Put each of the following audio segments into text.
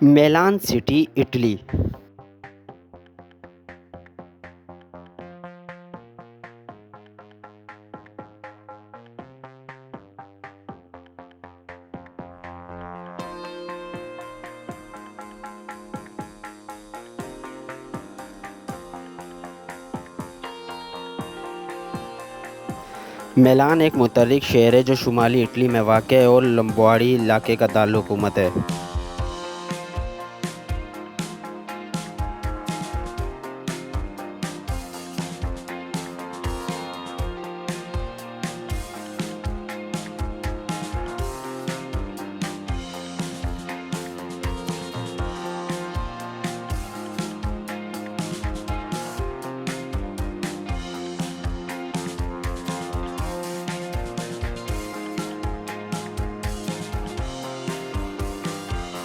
मिलान city, Italy. मिलान एक मुतहर्रिक शहर है जो शुमाली इटली में वाक़ है और लम्बार्डी इलाके का दारुल-हुकूमत है।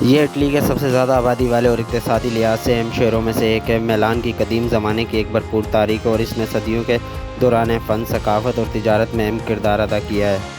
ये इटली के सबसे ज़्यादा आबादी वाले और इक़्तिसादी लिहाज से अहम शहरों में से एक है। मिलान की कदीम ज़माने की एक भरपूर तारीख़ और इसने सदियों के दौरान फ़न, सक़ाफ़त और तिजारत में अहम किरदार अदा किया है।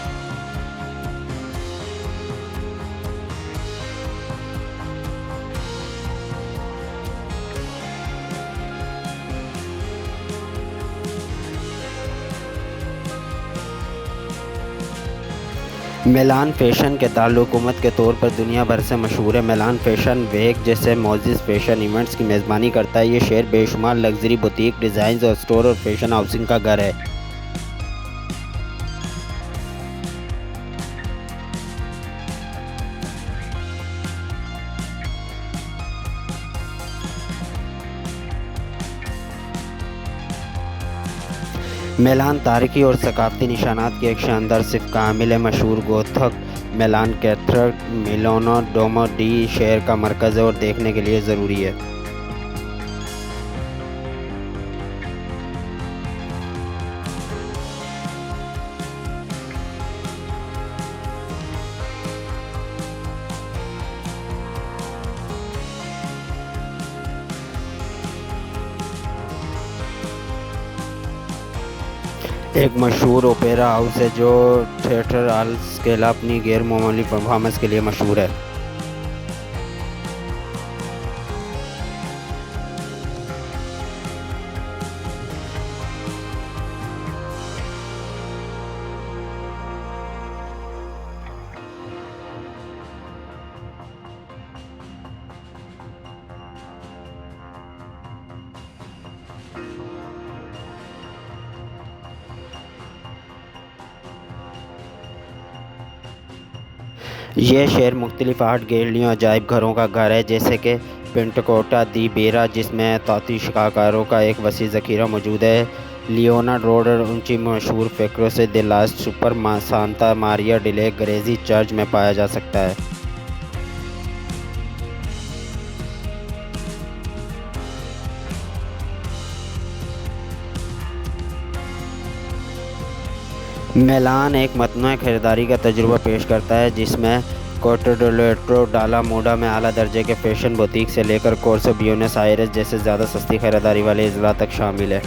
मिलान फ़ैशन के दारुल-हुकूमत के तौर पर दुनिया भर से मशहूर है। मिलान फ़ैशन वीक जैसे मोज़िज़ फ़ैशन इवेंट्स की मेज़बानी करता है। ये शहर बेशुमार लग्ज़री बुटीक, डिज़ाइन्स और स्टोर और फ़ैशन हाउसिंग का घर है। मिलान तारीख़ी और सक़ाफ़ती निशानात के एक शानदार सिफ़ का हामिल है। मशहूर गोथक मिलान कैथेड्रल मिलानो डोमो डी शहर का मरकज़ है और देखने के लिए ज़रूरी है। एक मशहूर ओपेरा हाउस है जो थिएटर अला स्केला अपनी गैर मामूली परफॉर्मेंस के लिए मशहूर है। यह शहर मुख्तलिफ आर्ट गैलरियों अजायब घरों का घर है, जैसे कि पिंटकोटा दी बेरा, जिसमें ताती शिकाकारों का एक वसी ज़ख़ीरा मौजूद है। लियोना रोड ऊंची मशहूर फ़िक्रों से the Last Supper Santa Maria delle Grazie church में पाया जा सकता है। मिलान एक मतनूआ ख़रीदारी का तजुर्बा पेश करता है, जिसमें क्वाड्रिलेटरो डाला मोडा में आला दर्जे के फ़ैशन बुटीक से लेकर कोर्सो ब्यूनस आयरेस जैसे ज़्यादा सस्ती ख़रीदारी वाले अज़ला तक शामिल है।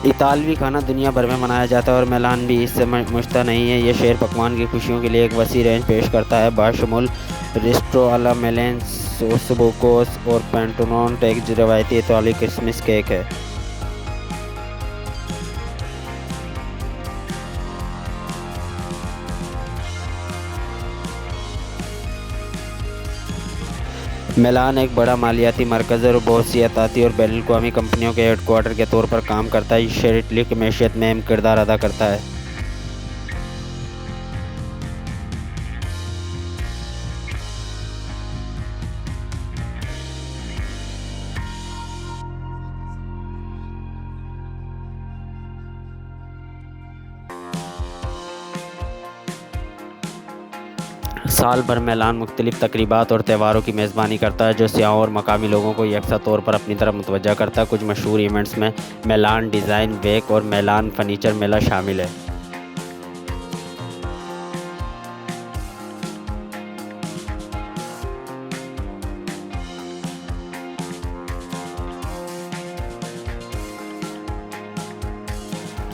इतालवी खाना दुनिया भर में मनाया जाता है और मिलान भी इससे मुश्ता नहीं है। यह शहर पकवान की खुशियों के लिए एक वसी रेंज पेश करता है, बाशमूल रिस्ट्रो अला मेलेन, ओसबुकोस और पेंटोनोट एक रवायती इतालवी क्रिसमस केक है। मिलान एक बड़ा मालियाती मरकज़ है और बहुत सी अताती और बैनुल-अक़वामी कंपनियों के हेडक्वार्टर के तौर पर काम करता है। ये शहर इटली की मईशत में अहम किरदार अदा करता है। साल भर मिलान मुख्तलिफ तक़रीबात और त्योहारों की मेज़बानी करता है, जो सियाहों और मकामी लोगों को यकसा तौर पर अपनी तरफ मुतवज्जा करता है। कुछ मशहूर इवेंट्स में मिलान डिज़ाइन वीक और मिलान फ़र्नीचर मेला शामिल है।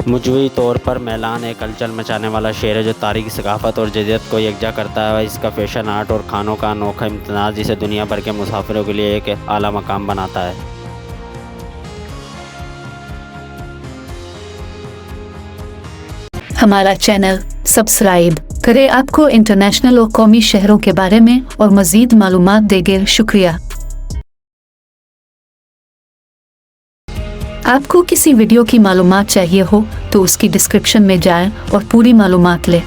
मजमूई तौर पर मैलान एक हलचल मचाने वाला शहर है जो तारीख़, सकाफ़त और जदीदत को यकजा करता है। इसका फैशन, आर्ट और खानों का अनोखा इम्तज़ाज इसे दुनिया भर के मुसाफिरों के लिए एक आला मकाम बनाता है। हमारा चैनल सब्सक्राइब करें। आपको इंटरनेशनल और कौमी शहरों के बारे में और मज़ीद मालूमात देंगे। शुक्रिया। आपको किसी वीडियो की मालूमात चाहिए हो तो उसकी डिस्क्रिप्शन में जाएं और पूरी मालूमात लें।